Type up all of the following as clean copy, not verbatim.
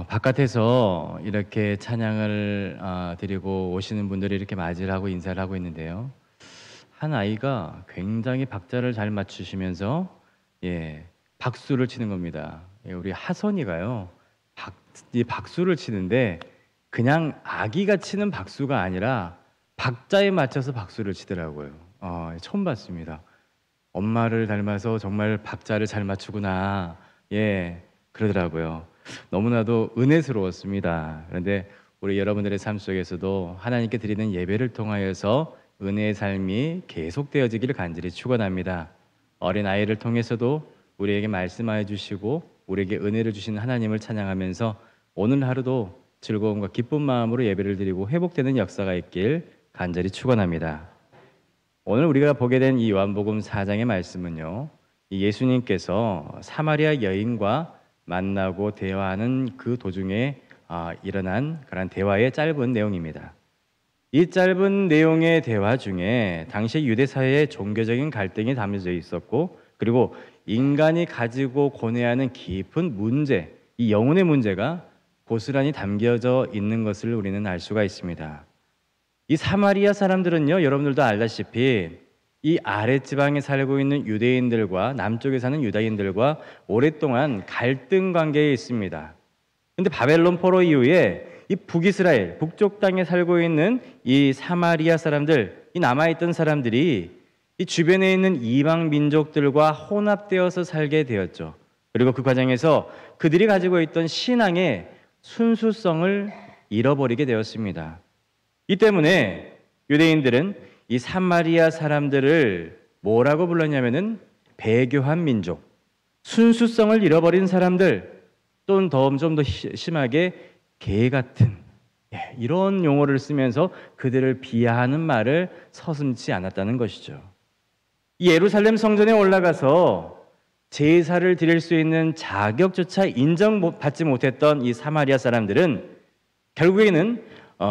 바깥에서 이렇게 찬양을 드리고 오시는 분들이 이렇게 맞이를 하고 인사를 하고 있는데요. 한 아이가 굉장히 박자를 잘 맞추시면서 박수를 치는 겁니다. 우리 하선이가요. 이 박수를 치는데 그냥 아기가 치는 박수가 아니라 박자에 맞춰서 박수를 치더라고요. 처음 봤습니다. 엄마를 닮아서 정말 박자를 잘 맞추구나. 그러더라고요. 너무나도 은혜스러웠습니다. 그런데 우리 여러분들의 삶 속에서도 하나님께 드리는 예배를 통하여서 은혜의 삶이 계속되어지기를 간절히 축원합니다. 어린 아이를 통해서도 우리에게 말씀하여 주시고 우리에게 은혜를 주시는 하나님을 찬양하면서 오늘 하루도 즐거움과 기쁜 마음으로 예배를 드리고 회복되는 역사가 있길 간절히 축원합니다. 오늘 우리가 보게 된 이 요한복음 4장의 말씀은요, 예수님께서 사마리아 여인과 만나고 대화하는 그 도중에 일어난 그런 대화의 짧은 내용입니다. 이 짧은 내용의 대화 중에 당시 유대 사회의 종교적인 갈등이 담겨져 있었고, 그리고 인간이 가지고 고뇌하는 깊은 문제, 이 영혼의 문제가 고스란히 담겨져 있는 것을 우리는 알 수가 있습니다. 이 사마리아 사람들은요, 여러분들도 알다시피 이 아랫지방에 살고 있는 유대인들과 남쪽에 사는 유다인들과 오랫동안 갈등 관계에 있습니다. 그런데 바벨론 포로 이후에 이 북이스라엘, 북쪽 땅에 살고 있는 이 사마리아 사람들, 이 남아있던 사람들이 이 주변에 있는 이방 민족들과 혼합되어서 살게 되었죠. 그리고 그 과정에서 그들이 가지고 있던 신앙의 순수성을 잃어버리게 되었습니다. 이 때문에 유대인들은 이 사마리아 사람들을 뭐라고 불렀냐면은 배교한 민족, 순수성을 잃어버린 사람들, 또는 좀 더 심하게 개 같은 이런 용어를 쓰면서 그들을 비하하는 말을 서슴지 않았다는 것이죠. 예루살렘 성전에 올라가서 제사를 드릴 수 있는 자격조차 인정받지 못했던 이 사마리아 사람들은 결국에는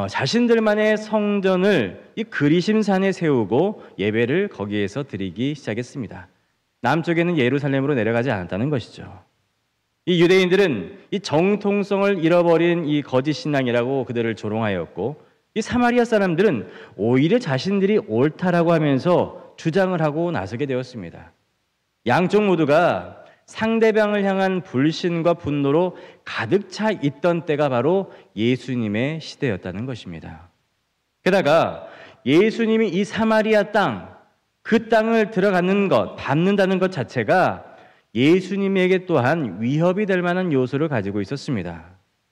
자신들만의 성전을 이 그리심산에 세우고 예배를 거기에서 드리기 시작했습니다. 남쪽에는 예루살렘으로 내려가지 않았다는 것이죠. 이 유대인들은 이 정통성을 잃어버린 이 거짓 신앙이라고 그들을 조롱하였고, 이 사마리아 사람들은 오히려 자신들이 옳다라고 하면서 주장을 하고 나서게 되었습니다. 양쪽 모두가 상대방을 향한 불신과 분노로 가득 차 있던 때가 바로 예수님의 시대였다는 것입니다. 게다가 예수님이 이 사마리아 땅, 그 땅을 들어가는 것, 밟는다는 것 자체가 예수님에게 또한 위협이 될 만한 요소를 가지고 있었습니다.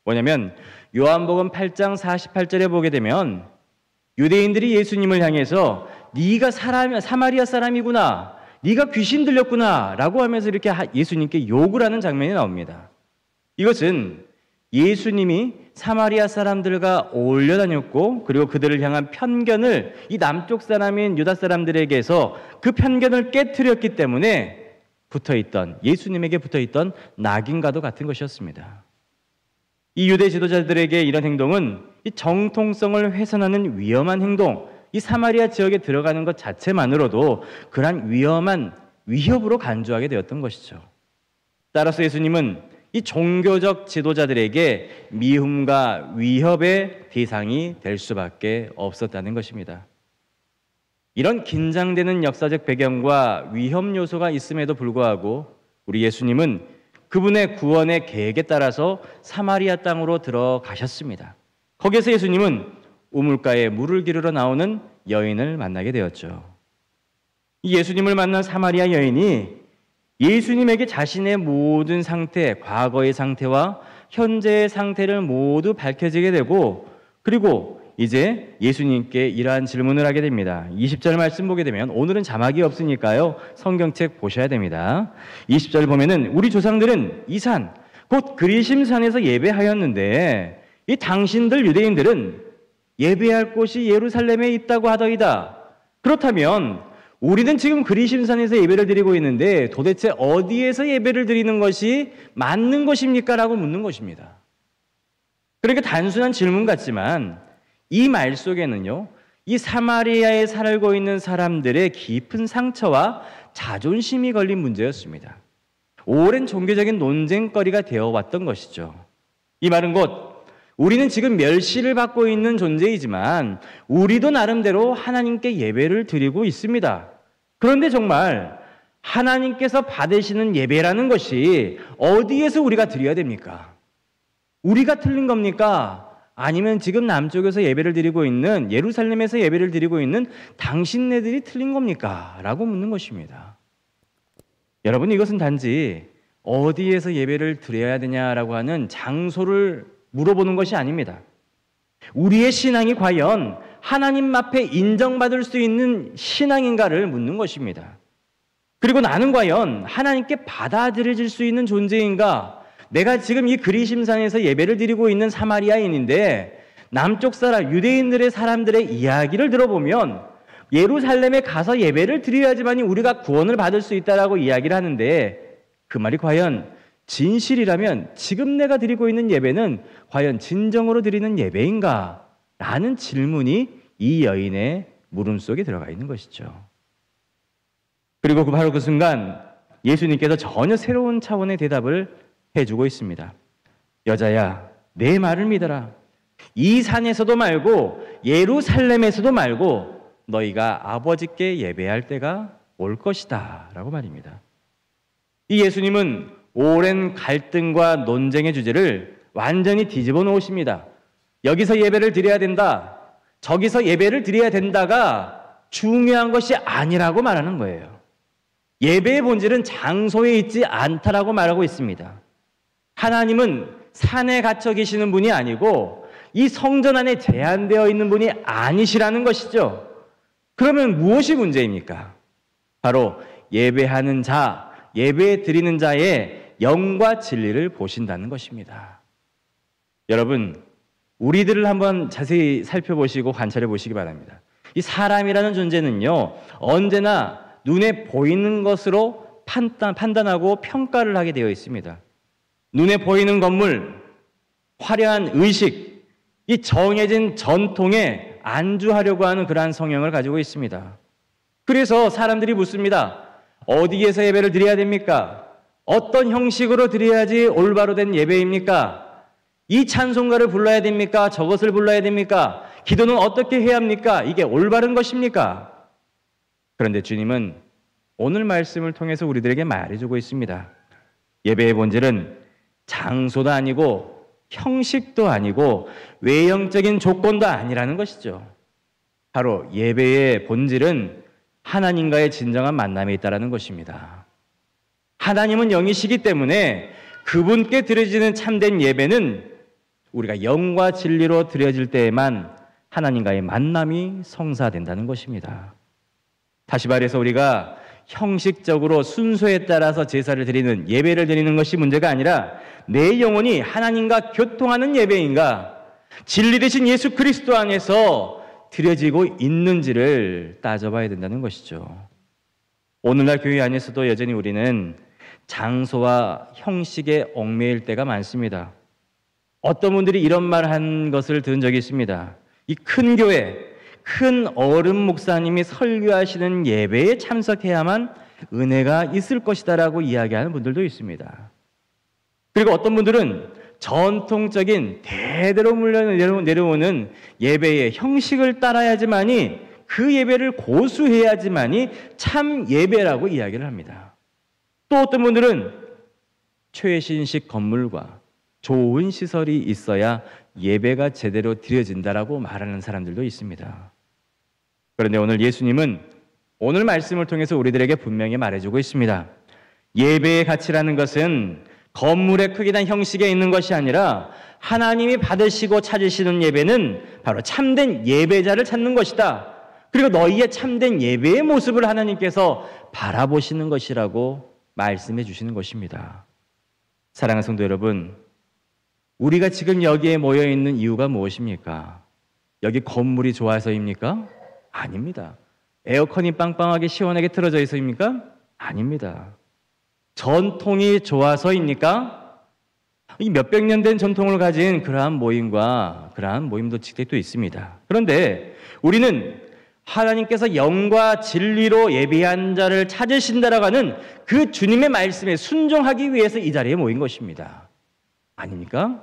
뭐냐면 요한복음 8장 48절에 보게 되면 유대인들이 예수님을 향해서 네가 사마리아 사람이구나, 네가 귀신 들렸구나 라고 하면서 이렇게 예수님께 욕을 하는 장면이 나옵니다. 이것은 예수님이 사마리아 사람들과 어울려 다녔고, 그리고 그들을 향한 편견을 이 남쪽 사람인 유다 사람들에게서 그 편견을 깨트렸기 때문에 예수님에게 붙어있던 낙인과도 같은 것이었습니다. 이 유대 지도자들에게 이런 행동은 이 정통성을 훼손하는 위험한 행동, 이 사마리아 지역에 들어가는 것 자체만으로도 그러한 위험한 위협으로 간주하게 되었던 것이죠. 따라서 예수님은 이 종교적 지도자들에게 미움과 위협의 대상이 될 수밖에 없었다는 것입니다. 이런 긴장되는 역사적 배경과 위험 요소가 있음에도 불구하고 우리 예수님은 그분의 구원의 계획에 따라서 사마리아 땅으로 들어가셨습니다. 거기에서 예수님은 우물가에 물을 기르러 나오는 여인을 만나게 되었죠. 이 예수님을 만난 사마리아 여인이 예수님에게 자신의 모든 상태, 과거의 상태와 현재의 상태를 모두 밝혀지게 되고, 그리고 이제 예수님께 이러한 질문을 하게 됩니다. 20절 말씀 보게 되면, 오늘은 자막이 없으니까요 성경책 보셔야 됩니다. 20절 보면은 우리 조상들은 이 산, 곧 그리심산에서 예배하였는데 이 당신들 유대인들은 예배할 곳이 예루살렘에 있다고 하더이다. 그렇다면 우리는 지금 그리심산에서 예배를 드리고 있는데 도대체 어디에서 예배를 드리는 것이 맞는 것입니까? 라고 묻는 것입니다. 그러니까 단순한 질문 같지만 이 말 속에는요, 이 사마리아에 살고 있는 사람들의 깊은 상처와 자존심이 걸린 문제였습니다. 오랜 종교적인 논쟁거리가 되어왔던 것이죠. 이 말은 곧 우리는 지금 멸시를 받고 있는 존재이지만 우리도 나름대로 하나님께 예배를 드리고 있습니다. 그런데 정말 하나님께서 받으시는 예배라는 것이 어디에서 우리가 드려야 됩니까? 우리가 틀린 겁니까? 아니면 지금 남쪽에서 예배를 드리고 있는, 예루살렘에서 예배를 드리고 있는 당신네들이 틀린 겁니까? 라고 묻는 것입니다. 여러분, 이것은 단지 어디에서 예배를 드려야 되냐라고 하는 장소를 물어보는 것이 아닙니다. 우리의 신앙이 과연 하나님 앞에 인정받을 수 있는 신앙인가를 묻는 것입니다. 그리고 나는 과연 하나님께 받아들여질 수 있는 존재인가? 내가 지금 이 그리심산에서 예배를 드리고 있는 사마리아인인데 남쪽 사람, 유대인들의 사람들의 이야기를 들어보면 예루살렘에 가서 예배를 드려야지만이 우리가 구원을 받을 수 있다라고 이야기를 하는데 그 말이 과연 진실이라면 지금 내가 드리고 있는 예배는 과연 진정으로 드리는 예배인가? 라는 질문이 이 여인의 물음 속에 들어가 있는 것이죠. 그리고 바로 그 순간 예수님께서 전혀 새로운 차원의 대답을 해주고 있습니다. 여자야, 내 말을 믿어라. 이 산에서도 말고 예루살렘에서도 말고 너희가 아버지께 예배할 때가 올 것이다 라고 말입니다. 이 예수님은 오랜 갈등과 논쟁의 주제를 완전히 뒤집어 놓으십니다. 여기서 예배를 드려야 된다, 저기서 예배를 드려야 된다가 중요한 것이 아니라고 말하는 거예요. 예배의 본질은 장소에 있지 않다라고 말하고 있습니다. 하나님은 산에 갇혀 계시는 분이 아니고 이 성전 안에 제한되어 있는 분이 아니시라는 것이죠. 그러면 무엇이 문제입니까? 바로 예배하는 자, 예배 드리는 자의 영과 진리를 보신다는 것입니다. 여러분, 우리들을 한번 자세히 살펴보시고 관찰해 보시기 바랍니다. 이 사람이라는 존재는요, 언제나 눈에 보이는 것으로 판단하고 평가를 하게 되어 있습니다. 눈에 보이는 건물, 화려한 의식, 이 정해진 전통에 안주하려고 하는 그러한 성향을 가지고 있습니다. 그래서 사람들이 묻습니다. 어디에서 예배를 드려야 됩니까? 어떤 형식으로 드려야지 올바로 된 예배입니까? 이 찬송가를 불러야 됩니까? 저것을 불러야 됩니까? 기도는 어떻게 해야 합니까? 이게 올바른 것입니까? 그런데 주님은 오늘 말씀을 통해서 우리들에게 말해주고 있습니다. 예배의 본질은 장소도 아니고 형식도 아니고 외형적인 조건도 아니라는 것이죠. 바로 예배의 본질은 하나님과의 진정한 만남에 있다는 것입니다. 하나님은 영이시기 때문에 그분께 드려지는 참된 예배는 우리가 영과 진리로 드려질 때에만 하나님과의 만남이 성사된다는 것입니다. 다시 말해서 우리가 형식적으로 순서에 따라서 제사를 드리는, 예배를 드리는 것이 문제가 아니라 내 영혼이 하나님과 교통하는 예배인가, 진리 되신 예수 그리스도 안에서 드려지고 있는지를 따져봐야 된다는 것이죠. 오늘날 교회 안에서도 여전히 우리는 장소와 형식에 얽매일 때가 많습니다. 어떤 분들이 이런 말을 한 것을 들은 적이 있습니다. 이 큰 교회, 큰 어른 목사님이 설교하시는 예배에 참석해야만 은혜가 있을 것이다라고 이야기하는 분들도 있습니다. 그리고 어떤 분들은 전통적인 대대로 물려 내려오는 예배의 형식을 따라야지만이, 그 예배를 고수해야지만이 참 예배라고 이야기를 합니다. 또 어떤 분들은 최신식 건물과 좋은 시설이 있어야 예배가 제대로 드려진다라고 말하는 사람들도 있습니다. 그런데 오늘 예수님은 오늘 말씀을 통해서 우리들에게 분명히 말해주고 있습니다. 예배의 가치라는 것은 건물의 크기나 형식에 있는 것이 아니라 하나님이 받으시고 찾으시는 예배는 바로 참된 예배자를 찾는 것이다. 그리고 너희의 참된 예배의 모습을 하나님께서 바라보시는 것이라고 말씀해 주시는 것입니다. 사랑하는 성도 여러분, 우리가 지금 여기에 모여 있는 이유가 무엇입니까? 여기 건물이 좋아서입니까? 아닙니다. 에어컨이 빵빵하게 시원하게 틀어져 있어입니까? 아닙니다. 전통이 좋아서입니까? 이 몇백 년 된 전통을 가진 그러한 모임과 그러한 모임도 직책도 있습니다. 그런데 우리는 하나님께서 영과 진리로 예배한 자를 찾으신다라고 하는 그 주님의 말씀에 순종하기 위해서 이 자리에 모인 것입니다. 아닙니까?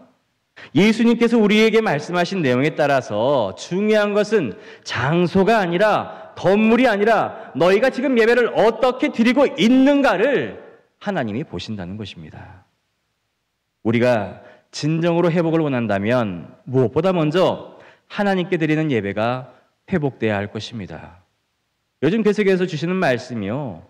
예수님께서 우리에게 말씀하신 내용에 따라서 중요한 것은 장소가 아니라, 건물이 아니라 너희가 지금 예배를 어떻게 드리고 있는가를 하나님이 보신다는 것입니다. 우리가 진정으로 회복을 원한다면 무엇보다 먼저 하나님께 드리는 예배가 회복돼야 할 것입니다. 요즘 계속해서 주시는 말씀이요,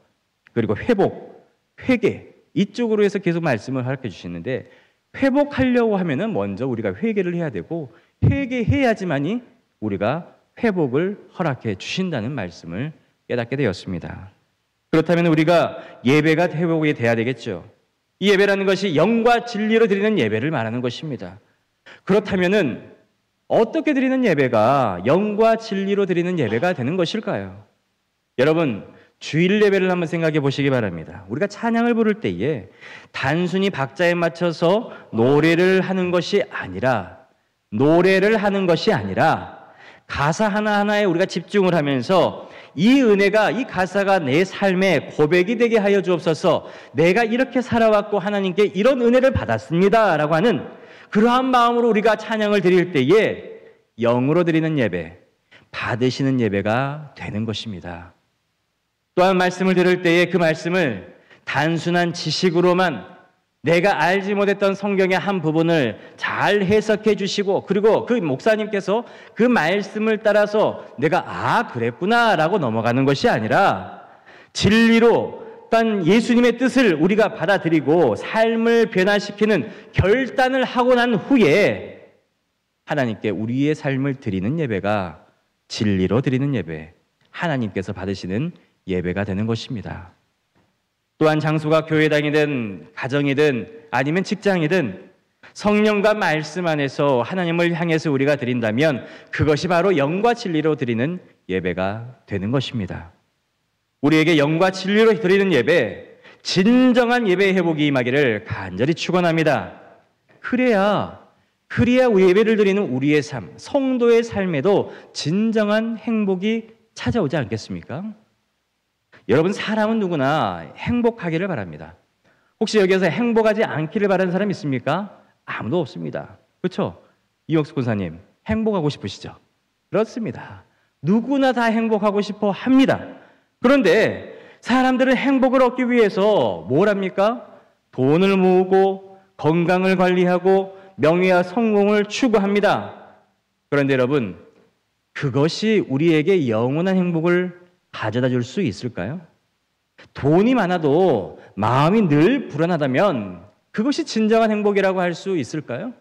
그리고 회복, 회개, 이쪽으로 해서 계속 말씀을 가르쳐 주시는데, 회복하려고 하면은 먼저 우리가 회개를 해야 되고, 회개해야지만이 우리가 회복을 허락해 주신다는 말씀을 깨닫게 되었습니다. 그렇다면 우리가 예배가 회복이 돼야 되겠죠. 이 예배라는 것이 영과 진리로 드리는 예배를 말하는 것입니다. 그렇다면은 어떻게 드리는 예배가 영과 진리로 드리는 예배가 되는 것일까요? 여러분, 주일 예배를 한번 생각해 보시기 바랍니다. 우리가 찬양을 부를 때에 단순히 박자에 맞춰서 노래를 하는 것이 아니라 가사 하나하나에 우리가 집중을 하면서 이 은혜가, 이 가사가 내 삶의 고백이 되게 하여 주옵소서, 내가 이렇게 살아왔고 하나님께 이런 은혜를 받았습니다 라고 하는 그러한 마음으로 우리가 찬양을 드릴 때에 영으로 드리는 예배, 받으시는 예배가 되는 것입니다. 또한 말씀을 들을 때에 그 말씀을 단순한 지식으로만 내가 알지 못했던 성경의 한 부분을 잘 해석해 주시고, 그리고 그 목사님께서 그 말씀을 따라서 내가 그랬구나 라고 넘어가는 것이 아니라 진리로 단 예수님의 뜻을 우리가 받아들이고 삶을 변화시키는 결단을 하고 난 후에 하나님께 우리의 삶을 드리는 예배가 진리로 드리는 예배, 하나님께서 받으시는 예배가 되는 것입니다. 또한 장소가 교회당이든 가정이든 아니면 직장이든 성령과 말씀 안에서 하나님을 향해서 우리가 드린다면 그것이 바로 영과 진리로 드리는 예배가 되는 것입니다. 우리에게 영과 진리로 드리는 예배, 진정한 예배의 회복이 임하기를 간절히 축원합니다. 그래야 예배를 드리는 우리의 삶, 성도의 삶에도 진정한 행복이 찾아오지 않겠습니까? 여러분, 사람은 누구나 행복하기를 바랍니다. 혹시 여기에서 행복하지 않기를 바라는 사람 있습니까? 아무도 없습니다. 그렇죠? 이옥수 권사님, 행복하고 싶으시죠? 그렇습니다. 누구나 다 행복하고 싶어 합니다. 그런데 사람들은 행복을 얻기 위해서 뭘 합니까? 돈을 모으고 건강을 관리하고 명예와 성공을 추구합니다. 그런데 여러분, 그것이 우리에게 영원한 행복을 가져다 줄 수 있을까요? 돈이 많아도 마음이 늘 불안하다면 그것이 진정한 행복이라고 할 수 있을까요?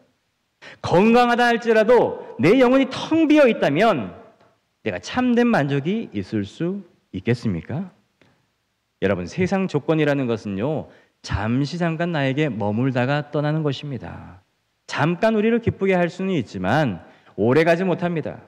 건강하다 할지라도 내 영혼이 텅 비어 있다면 내가 참된 만족이 있을 수 있겠습니까? 여러분, 세상 조건이라는 것은요, 잠깐 나에게 머물다가 떠나는 것입니다. 잠깐 우리를 기쁘게 할 수는 있지만 오래 가지 못합니다.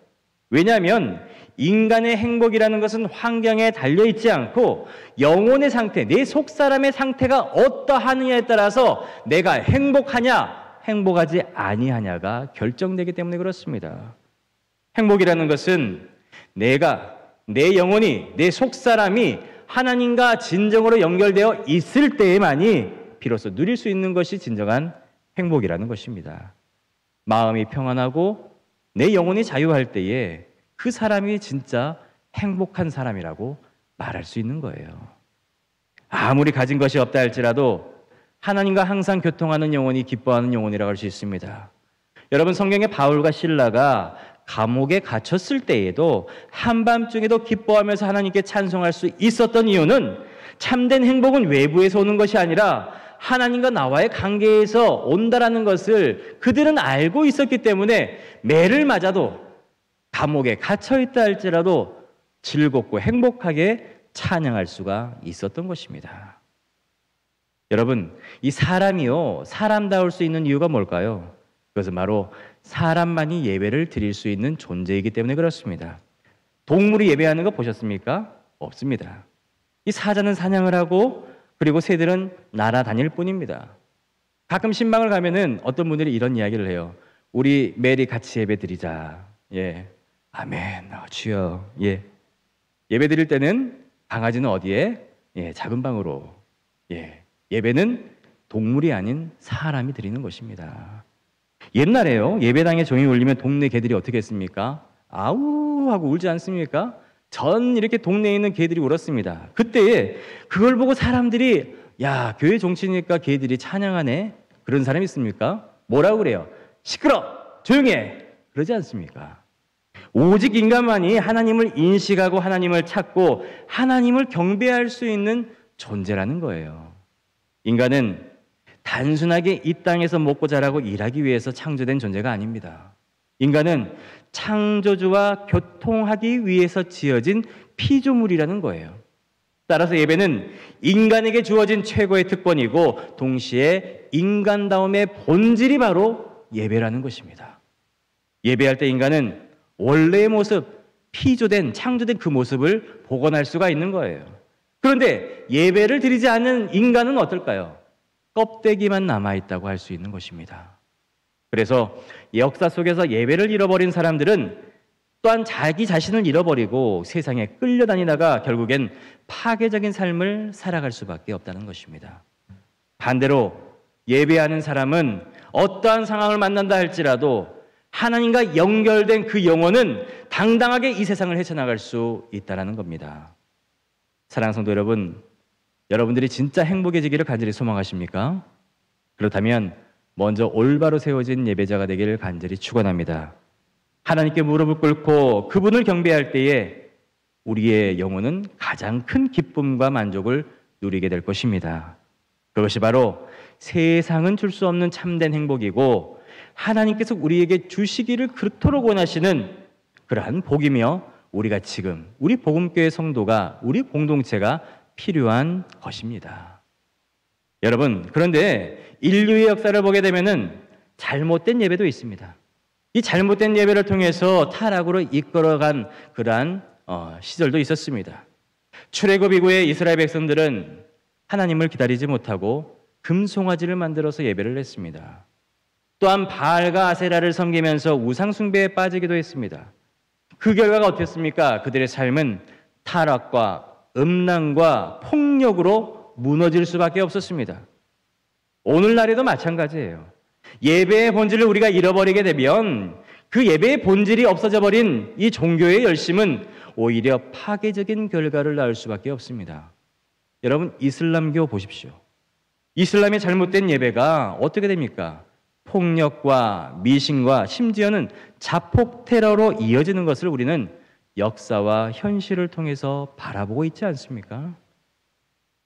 왜냐하면 인간의 행복이라는 것은 환경에 달려있지 않고 영혼의 상태, 내 속사람의 상태가 어떠하느냐에 따라서 내가 행복하냐, 행복하지 아니하냐가 결정되기 때문에 그렇습니다. 행복이라는 것은 내가, 내 영혼이, 내 속사람이 하나님과 진정으로 연결되어 있을 때에만이 비로소 누릴 수 있는 것이 진정한 행복이라는 것입니다. 마음이 평안하고 내 영혼이 자유할 때에 그 사람이 진짜 행복한 사람이라고 말할 수 있는 거예요. 아무리 가진 것이 없다 할지라도 하나님과 항상 교통하는 영혼이 기뻐하는 영혼이라고 할 수 있습니다. 여러분, 성경의 바울과 실라가 감옥에 갇혔을 때에도 한밤중에도 기뻐하면서 하나님께 찬송할 수 있었던 이유는 참된 행복은 외부에서 오는 것이 아니라 하나님과 나와의 관계에서 온다라는 것을 그들은 알고 있었기 때문에 매를 맞아도 감옥에 갇혀있다 할지라도 즐겁고 행복하게 찬양할 수가 있었던 것입니다. 여러분, 이 사람이요, 사람다울 수 있는 이유가 뭘까요? 그것은 바로 사람만이 예배를 드릴 수 있는 존재이기 때문에 그렇습니다. 동물이 예배하는 거 보셨습니까? 없습니다. 이 사자는 사냥을 하고 그리고 새들은 날아다닐 뿐입니다. 가끔 신방을 가면은 어떤 분들이 이런 이야기를 해요. 우리 매일 같이 예배 드리자. 예, 아멘. 주여. 예, 예배 드릴 때는 강아지는 어디에? 예, 작은 방으로. 예, 예배는 동물이 아닌 사람이 드리는 것입니다. 옛날에요. 예배당에 종이 울리면 동네 개들이 어떻게 했습니까? 아우 하고 울지 않습니까? 전 이렇게 동네에 있는 개들이 울었습니다. 그때에 그걸 보고 사람들이 야, 교회 종치니까 개들이 찬양하네. 그런 사람이 있습니까? 뭐라고 그래요? 시끄러! 조용히 해! 그러지 않습니까? 오직 인간만이 하나님을 인식하고 하나님을 찾고 하나님을 경배할 수 있는 존재라는 거예요. 인간은 단순하게 이 땅에서 먹고 자라고 일하기 위해서 창조된 존재가 아닙니다. 인간은 창조주와 교통하기 위해서 지어진 피조물이라는 거예요. 따라서 예배는 인간에게 주어진 최고의 특권이고 동시에 인간다움의 본질이 바로 예배라는 것입니다. 예배할 때 인간은 원래의 모습, 피조된, 창조된 그 모습을 복원할 수가 있는 거예요. 그런데 예배를 드리지 않는 인간은 어떨까요? 껍데기만 남아있다고 할 수 있는 것입니다. 그래서 역사 속에서 예배를 잃어버린 사람들은 또한 자기 자신을 잃어버리고 세상에 끌려다니다가 결국엔 파괴적인 삶을 살아갈 수밖에 없다는 것입니다. 반대로 예배하는 사람은 어떠한 상황을 만난다 할지라도 하나님과 연결된 그 영혼은 당당하게 이 세상을 헤쳐나갈 수 있다는 겁니다. 사랑하는 성도 여러분, 여러분들이 진짜 행복해지기를 간절히 소망하십니까? 그렇다면 먼저 올바로 세워진 예배자가 되기를 간절히 축원합니다. 하나님께 무릎을 꿇고 그분을 경배할 때에 우리의 영혼은 가장 큰 기쁨과 만족을 누리게 될 것입니다. 그것이 바로 세상은 줄 수 없는 참된 행복이고 하나님께서 우리에게 주시기를 그토록 원하시는 그러한 복이며 우리가 지금 우리 복음교회 성도가 우리 공동체가 필요한 것입니다. 여러분, 그런데 인류의 역사를 보게 되면은 잘못된 예배도 있습니다. 이 잘못된 예배를 통해서 타락으로 이끌어간 그러한 시절도 있었습니다. 출애굽 이후에 이스라엘 백성들은 하나님을 기다리지 못하고 금송아지를 만들어서 예배를 했습니다. 또한 바알과 아세라를 섬기면서 우상 숭배에 빠지기도 했습니다. 그 결과가 어땠습니까? 그들의 삶은 타락과 음란과 폭력으로 무너질 수밖에 없었습니다. 오늘날에도 마찬가지예요. 예배의 본질을 우리가 잃어버리게 되면 그 예배의 본질이 없어져 버린 이 종교의 열심은 오히려 파괴적인 결과를 낳을 수밖에 없습니다. 여러분, 이슬람교 보십시오. 이슬람의 잘못된 예배가 어떻게 됩니까? 폭력과 미신과 심지어는 자폭 테러로 이어지는 것을 우리는 역사와 현실을 통해서 바라보고 있지 않습니까?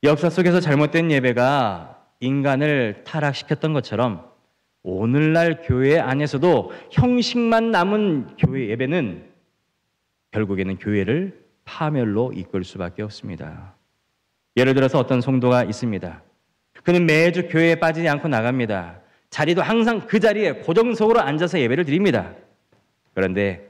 역사 속에서 잘못된 예배가 인간을 타락시켰던 것처럼 오늘날 교회 안에서도 형식만 남은 교회 예배는 결국에는 교회를 파멸로 이끌 수밖에 없습니다. 예를 들어서 어떤 성도가 있습니다. 그는 매주 교회에 빠지지 않고 나갑니다. 자리도 항상 그 자리에 고정석으로 앉아서 예배를 드립니다. 그런데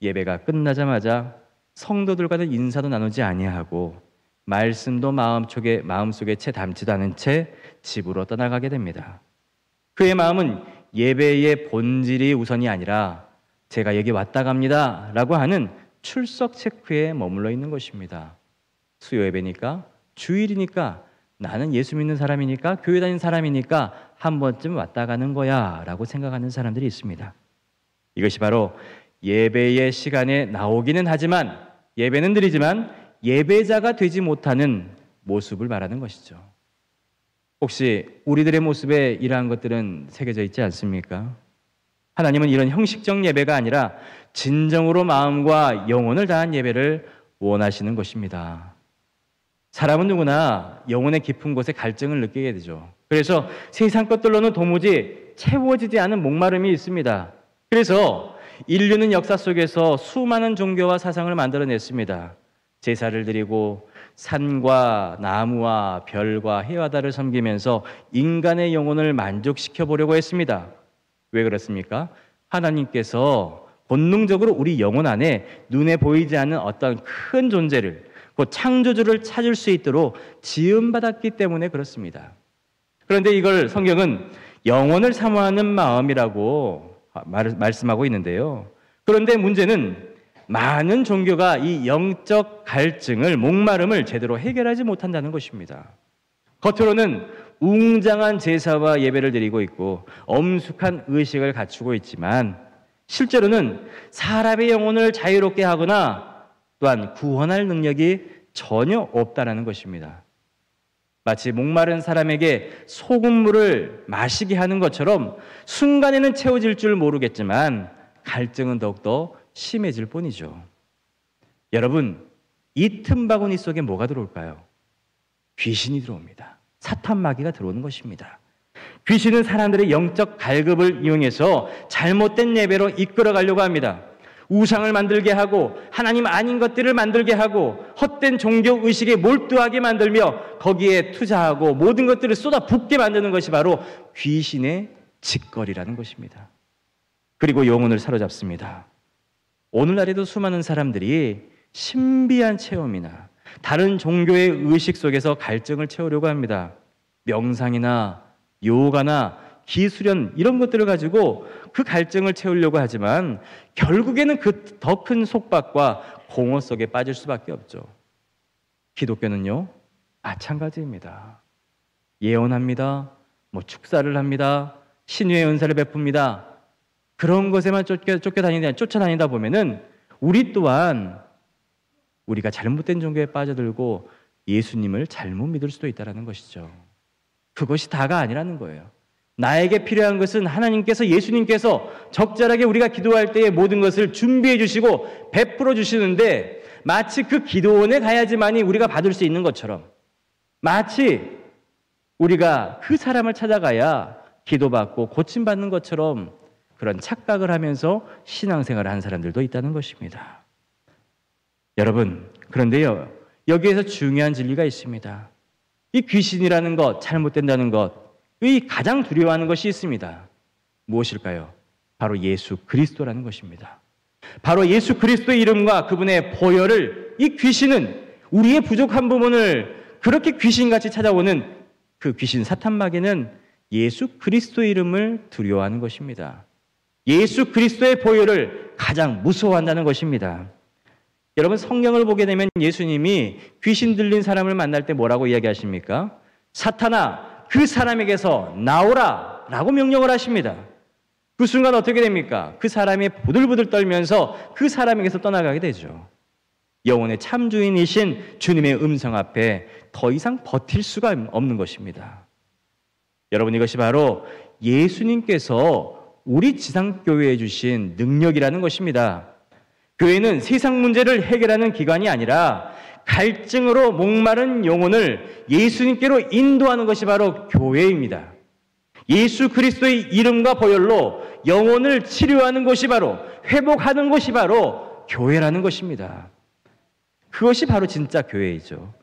예배가 끝나자마자 성도들과는 인사도 나누지 아니하고 말씀도 마음속에 채 담지도 않은 채 집으로 떠나가게 됩니다. 그의 마음은 예배의 본질이 우선이 아니라 제가 여기 왔다 갑니다 라고 하는 출석 체크에 머물러 있는 것입니다. 수요 예배니까, 주일이니까, 나는 예수 믿는 사람이니까, 교회 다니는 사람이니까 한 번쯤 왔다 가는 거야 라고 생각하는 사람들이 있습니다. 이것이 바로 예배의 시간에 나오기는 하지만, 예배는 드리지만 예배자가 되지 못하는 모습을 말하는 것이죠. 혹시 우리들의 모습에 이러한 것들은 새겨져 있지 않습니까? 하나님은 이런 형식적 예배가 아니라 진정으로 마음과 영혼을 다한 예배를 원하시는 것입니다. 사람은 누구나 영혼의 깊은 곳에 갈증을 느끼게 되죠. 그래서 세상 것들로는 도무지 채워지지 않은 목마름이 있습니다. 그래서 인류는 역사 속에서 수많은 종교와 사상을 만들어냈습니다. 제사를 드리고 산과 나무와 별과 해와달을 섬기면서 인간의 영혼을 만족시켜 보려고 했습니다. 왜 그렇습니까? 하나님께서 본능적으로 우리 영혼 안에 눈에 보이지 않는 어떤 큰 존재를, 그 창조주를 찾을 수 있도록 지음받았기 때문에 그렇습니다. 그런데 이걸 성경은 영혼을 사모하는 마음이라고 말씀하고 있는데요. 그런데 문제는 많은 종교가 이 영적 갈증을, 목마름을 제대로 해결하지 못한다는 것입니다. 겉으로는 웅장한 제사와 예배를 드리고 있고 엄숙한 의식을 갖추고 있지만 실제로는 사람의 영혼을 자유롭게 하거나 또한 구원할 능력이 전혀 없다라는 것입니다. 마치 목마른 사람에게 소금물을 마시게 하는 것처럼 순간에는 채워질 줄 모르겠지만 갈증은 더욱더 심해질 뿐이죠. 여러분, 이 틈바구니 속에 뭐가 들어올까요? 귀신이 들어옵니다. 사탄 마귀가 들어오는 것입니다. 귀신은 사람들의 영적 갈급을 이용해서 잘못된 예배로 이끌어가려고 합니다. 우상을 만들게 하고 하나님 아닌 것들을 만들게 하고 헛된 종교 의식에 몰두하게 만들며 거기에 투자하고 모든 것들을 쏟아붓게 만드는 것이 바로 귀신의 짓거리라는 것입니다. 그리고 영혼을 사로잡습니다. 오늘날에도 수많은 사람들이 신비한 체험이나 다른 종교의 의식 속에서 갈증을 채우려고 합니다. 명상이나 요가나 기수련 이런 것들을 가지고 그 갈증을 채우려고 하지만 결국에는 그 더 큰 속박과 공허 속에 빠질 수밖에 없죠. 기독교는요, 마찬가지입니다. 예언합니다. 축사를 합니다. 신유의 은사를 베풉니다. 그런 것에만 쫓아다니다 보면은 우리 또한 우리가 잘못된 종교에 빠져들고 예수님을 잘못 믿을 수도 있다는 것이죠. 그것이 다가 아니라는 거예요. 나에게 필요한 것은 하나님께서, 예수님께서 적절하게 우리가 기도할 때에 모든 것을 준비해 주시고 베풀어 주시는데 마치 그 기도원에 가야지만이 우리가 받을 수 있는 것처럼, 마치 우리가 그 사람을 찾아가야 기도받고 고침받는 것처럼 그런 착각을 하면서 신앙생활을 한 사람들도 있다는 것입니다. 여러분, 그런데요, 여기에서 중요한 진리가 있습니다. 이 귀신이라는 것, 잘못된다는 것, 이 가장 두려워하는 것이 있습니다. 무엇일까요? 바로 예수 그리스도라는 것입니다. 바로 예수 그리스도의 이름과 그분의 보혈을 이 귀신은 우리의 부족한 부분을 그렇게 귀신같이 찾아오는 그 귀신 사탄 마귀는 예수 그리스도의 이름을 두려워하는 것입니다. 예수 그리스도의 보혈을 가장 무서워한다는 것입니다. 여러분, 성경을 보게 되면 예수님이 귀신 들린 사람을 만날 때 뭐라고 이야기하십니까? 사탄아, 그 사람에게서 나오라 라고 명령을 하십니다. 그 순간 어떻게 됩니까? 그 사람이 부들부들 떨면서 그 사람에게서 떠나가게 되죠. 영혼의 참주인이신 주님의 음성 앞에 더 이상 버틸 수가 없는 것입니다. 여러분, 이것이 바로 예수님께서 우리 지상교회에 주신 능력이라는 것입니다. 교회는 세상 문제를 해결하는 기관이 아니라 갈증으로 목마른 영혼을 예수님께로 인도하는 것이 바로 교회입니다. 예수 그리스도의 이름과 보혈로 영혼을 치료하는 것이 바로, 회복하는 것이 바로 교회라는 것입니다. 그것이 바로 진짜 교회이죠.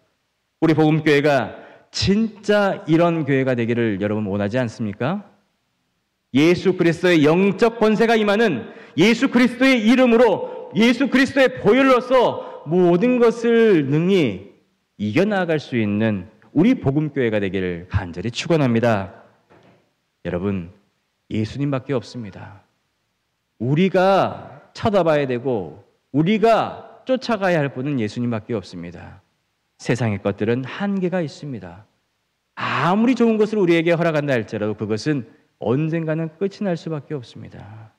우리 복음교회가 진짜 이런 교회가 되기를 여러분 원하지 않습니까? 예수 그리스도의 영적 권세가 임하는, 예수 그리스도의 이름으로, 예수 그리스도의 보혈로서 모든 것을 능히 이겨나갈 수 있는 우리 복음교회가 되기를 간절히 축원합니다. 여러분, 예수님밖에 없습니다. 우리가 쳐다봐야 되고 우리가 쫓아가야 할 분은 예수님밖에 없습니다. 세상의 것들은 한계가 있습니다. 아무리 좋은 것을 우리에게 허락한다 할지라도 그것은 언젠가는 끝이 날 수밖에 없습니다.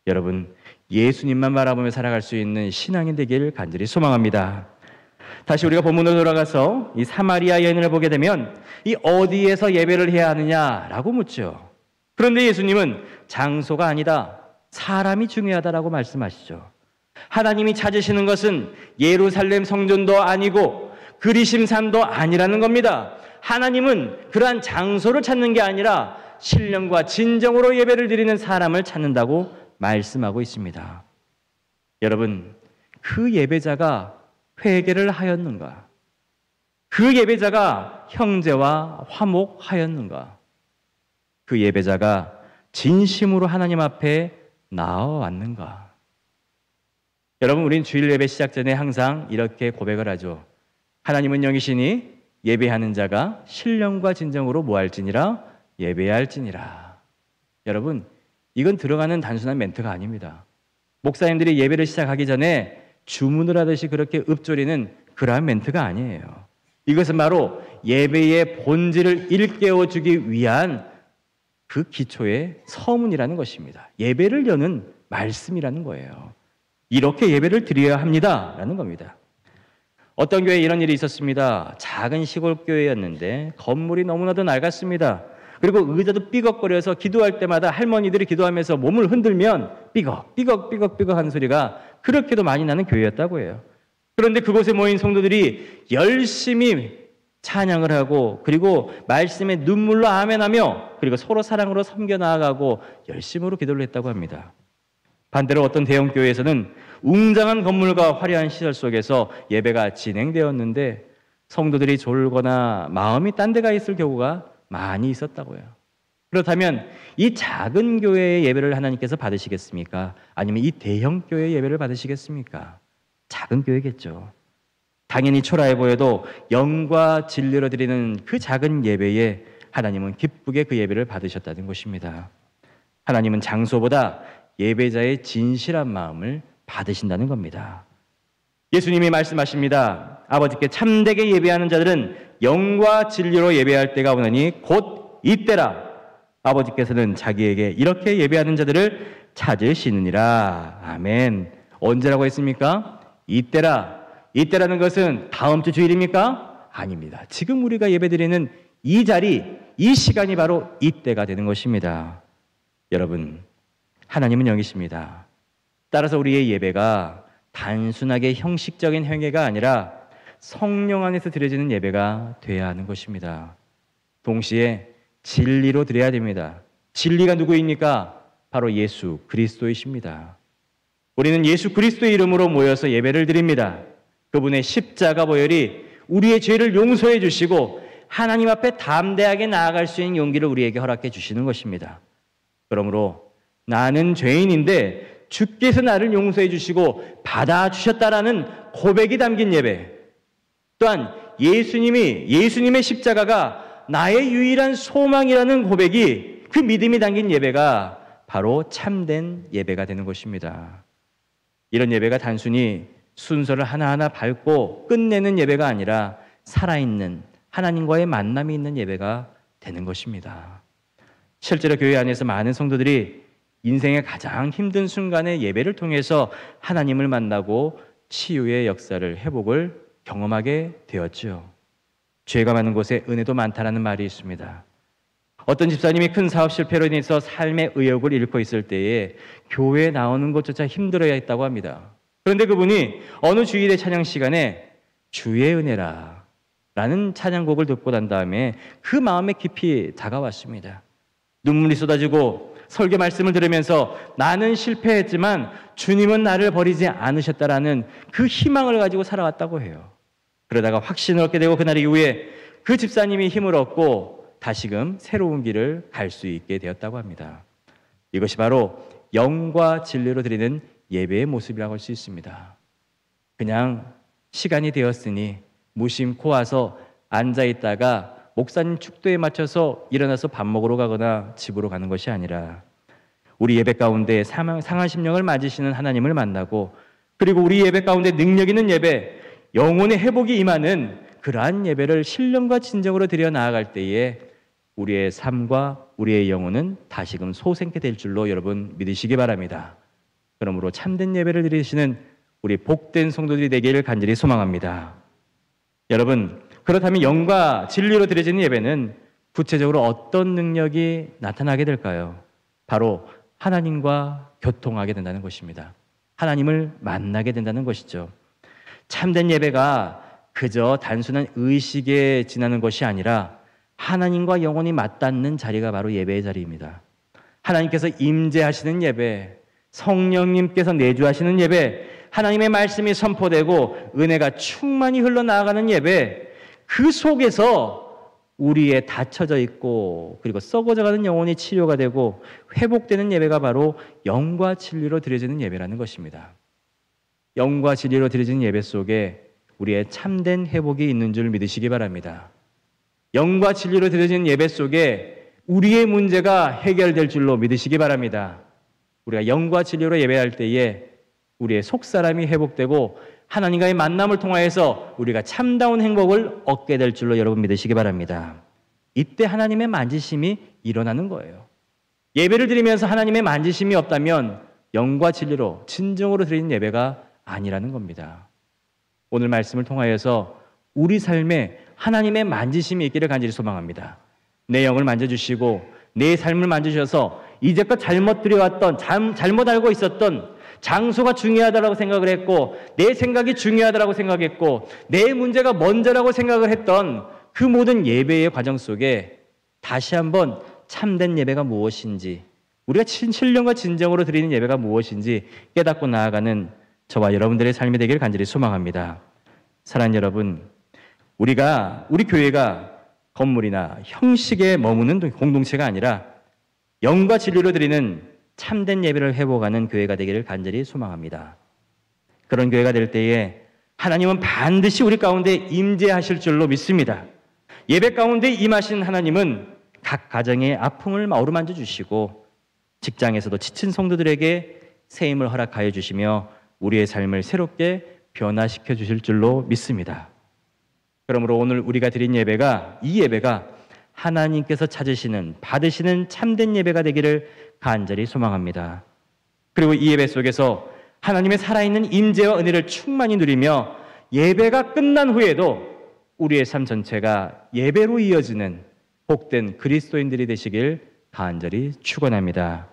여러분, 예수님만 바라보며 살아갈 수 있는 신앙이 되기를 간절히 소망합니다. 다시 우리가 본문으로 돌아가서 이 사마리아 여인을 보게 되면 이 어디에서 예배를 해야 하느냐라고 묻죠. 그런데 예수님은 장소가 아니다, 사람이 중요하다라고 말씀하시죠. 하나님이 찾으시는 것은 예루살렘 성전도 아니고 그리심산도 아니라는 겁니다. 하나님은 그러한 장소를 찾는 게 아니라 신령과 진정으로 예배를 드리는 사람을 찾는다고 말씀하고 있습니다. 여러분, 그 예배자가 회개를 하였는가? 그 예배자가 형제와 화목하였는가? 그 예배자가 진심으로 하나님 앞에 나아왔는가? 여러분, 우린 주일 예배 시작 전에 항상 이렇게 고백을 하죠. 하나님은 영이시니 예배하는 자가 신령과 진정으로 뭐할지니라? 예배할지니라. 여러분, 이건 들어가는 단순한 멘트가 아닙니다. 목사님들이 예배를 시작하기 전에 주문을 하듯이 그렇게 읊조리는 그러한 멘트가 아니에요. 이것은 바로 예배의 본질을 일깨워 주기 위한 그 기초의 서문이라는 것입니다. 예배를 여는 말씀이라는 거예요. 이렇게 예배를 드려야 합니다라는 겁니다. 어떤 교회에 이런 일이 있었습니다. 작은 시골 교회였는데 건물이 너무나도 낡았습니다. 그리고 의자도 삐걱거려서 기도할 때마다 할머니들이 기도하면서 몸을 흔들면 삐걱 하는 소리가 그렇게도 많이 나는 교회였다고 해요. 그런데 그곳에 모인 성도들이 열심히 찬양을 하고 그리고 말씀에 눈물로 아멘하며 그리고 서로 사랑으로 섬겨 나아가고 열심으로 기도를 했다고 합니다. 반대로 어떤 대형 교회에서는 웅장한 건물과 화려한 시설 속에서 예배가 진행되었는데 성도들이 졸거나 마음이 딴 데가 있을 경우가 많이 있었다고요. 그렇다면 이 작은 교회의 예배를 하나님께서 받으시겠습니까? 아니면 이 대형 교회의 예배를 받으시겠습니까? 작은 교회겠죠. 당연히 초라해 보여도 영과 진리로 드리는 그 작은 예배에 하나님은 기쁘게 그 예배를 받으셨다는 것입니다. 하나님은 장소보다 예배자의 진실한 마음을 받으신다는 겁니다. 예수님이 말씀하십니다. 아버지께 참되게 예배하는 자들은 영과 진리로 예배할 때가 오나니 곧 이때라. 아버지께서는 자기에게 이렇게 예배하는 자들을 찾으시느니라. 아멘. 언제라고 했습니까? 이때라. 이때라는 것은 다음 주 주일입니까? 아닙니다. 지금 우리가 예배드리는 이 자리, 이 시간이 바로 이때가 되는 것입니다. 여러분, 하나님은 영이십니다. 따라서 우리의 예배가 단순하게 형식적인 행위가 아니라 성령 안에서 드려지는 예배가 돼야 하는 것입니다. 동시에 진리로 드려야 됩니다. 진리가 누구입니까? 바로 예수 그리스도이십니다. 우리는 예수 그리스도의 이름으로 모여서 예배를 드립니다. 그분의 십자가 보혈이 우리의 죄를 용서해 주시고 하나님 앞에 담대하게 나아갈 수 있는 용기를 우리에게 허락해 주시는 것입니다. 그러므로 나는 죄인인데 주께서 나를 용서해 주시고 받아주셨다라는 고백이 담긴 예배, 또한 예수님의 십자가가 나의 유일한 소망이라는 고백이, 그 믿음이 담긴 예배가 바로 참된 예배가 되는 것입니다. 이런 예배가 단순히 순서를 하나하나 밟고 끝내는 예배가 아니라 살아있는 하나님과의 만남이 있는 예배가 되는 것입니다. 실제로 교회 안에서 많은 성도들이 인생의 가장 힘든 순간의 예배를 통해서 하나님을 만나고 치유의 역사를, 회복을 경험하게 되었죠. 죄가 많은 곳에 은혜도 많다라는 말이 있습니다. 어떤 집사님이 큰 사업 실패로 인해서 삶의 의욕을 잃고 있을 때에 교회에 나오는 것조차 힘들어야 했다고 합니다. 그런데 그분이 어느 주일의 찬양 시간에 주의 은혜라 라는 찬양곡을 듣고 난 다음에 그 마음에 깊이 다가왔습니다. 눈물이 쏟아지고 설교 말씀을 들으면서 나는 실패했지만 주님은 나를 버리지 않으셨다라는 그 희망을 가지고 살아왔다고 해요. 그러다가 확신을 얻게 되고 그날 이후에 그 집사님이 힘을 얻고 다시금 새로운 길을 갈 수 있게 되었다고 합니다. 이것이 바로 영과 진리로 드리는 예배의 모습이라고 할 수 있습니다. 그냥 시간이 되었으니 무심코 와서 앉아있다가 목사님 축도에 맞춰서 일어나서 밥 먹으러 가거나 집으로 가는 것이 아니라 우리 예배 가운데 상한 심령을 맞으시는 하나님을 만나고, 그리고 우리 예배 가운데 능력 있는 예배, 영혼의 회복이 임하는 그러한 예배를 신령과 진정으로 드려 나아갈 때에 우리의 삶과 우리의 영혼은 다시금 소생케 될 줄로 여러분 믿으시기 바랍니다. 그러므로 참된 예배를 드리시는 우리 복된 성도들이 되기를 간절히 소망합니다. 여러분, 그렇다면 영과 진리로 드려지는 예배는 구체적으로 어떤 능력이 나타나게 될까요? 바로 하나님과 교통하게 된다는 것입니다. 하나님을 만나게 된다는 것이죠. 참된 예배가 그저 단순한 의식에 지나는 것이 아니라 하나님과 영혼이 맞닿는 자리가 바로 예배의 자리입니다. 하나님께서 임재하시는 예배, 성령님께서 내주하시는 예배, 하나님의 말씀이 선포되고 은혜가 충만히 흘러나가는 예배, 그 속에서 우리의 닫혀져 있고 그리고 썩어져가는 영혼이 치료가 되고 회복되는 예배가 바로 영과 진리로 드려지는 예배라는 것입니다. 영과 진리로 드려지는 예배 속에 우리의 참된 회복이 있는 줄 믿으시기 바랍니다. 영과 진리로 드려지는 예배 속에 우리의 문제가 해결될 줄로 믿으시기 바랍니다. 우리가 영과 진리로 예배할 때에 우리의 속사람이 회복되고 하나님과의 만남을 통하여서 우리가 참다운 행복을 얻게 될 줄로 여러분 믿으시기 바랍니다. 이때 하나님의 만지심이 일어나는 거예요. 예배를 드리면서 하나님의 만지심이 없다면 영과 진리로 진정으로 드리는 예배가 아니라는 겁니다. 오늘 말씀을 통하여서 우리 삶에 하나님의 만지심이 있기를 간절히 소망합니다. 내 영을 만져주시고 내 삶을 만져주셔서 이제껏 잘못 드려왔던, 잘못 알고 있었던 장소가 중요하다고 생각을 했고 내 생각이 중요하다고 생각했고 내 문제가 먼저라고 생각을 했던 그 모든 예배의 과정 속에 다시 한번 참된 예배가 무엇인지, 우리가 신령과 진정으로 드리는 예배가 무엇인지 깨닫고 나아가는 저와 여러분들의 삶이 되기를 간절히 소망합니다. 사랑하는 여러분, 우리 교회가 건물이나 형식에 머무는 공동체가 아니라 영과 진리로 드리는 참된 예배를 회복하는 교회가 되기를 간절히 소망합니다. 그런 교회가 될 때에 하나님은 반드시 우리 가운데 임재하실 줄로 믿습니다. 예배 가운데 임하신 하나님은 각 가정의 아픔을 어루만져 주시고 직장에서도 지친 성도들에게 새 힘을 허락하여 주시며 우리의 삶을 새롭게 변화시켜 주실 줄로 믿습니다. 그러므로 오늘 우리가 드린 예배가, 이 예배가 하나님께서 찾으시는, 받으시는 참된 예배가 되기를 간절히 소망합니다. 그리고 이 예배 속에서 하나님의 살아있는 임재와 은혜를 충만히 누리며 예배가 끝난 후에도 우리의 삶 전체가 예배로 이어지는 복된 그리스도인들이 되시길 간절히 축원합니다.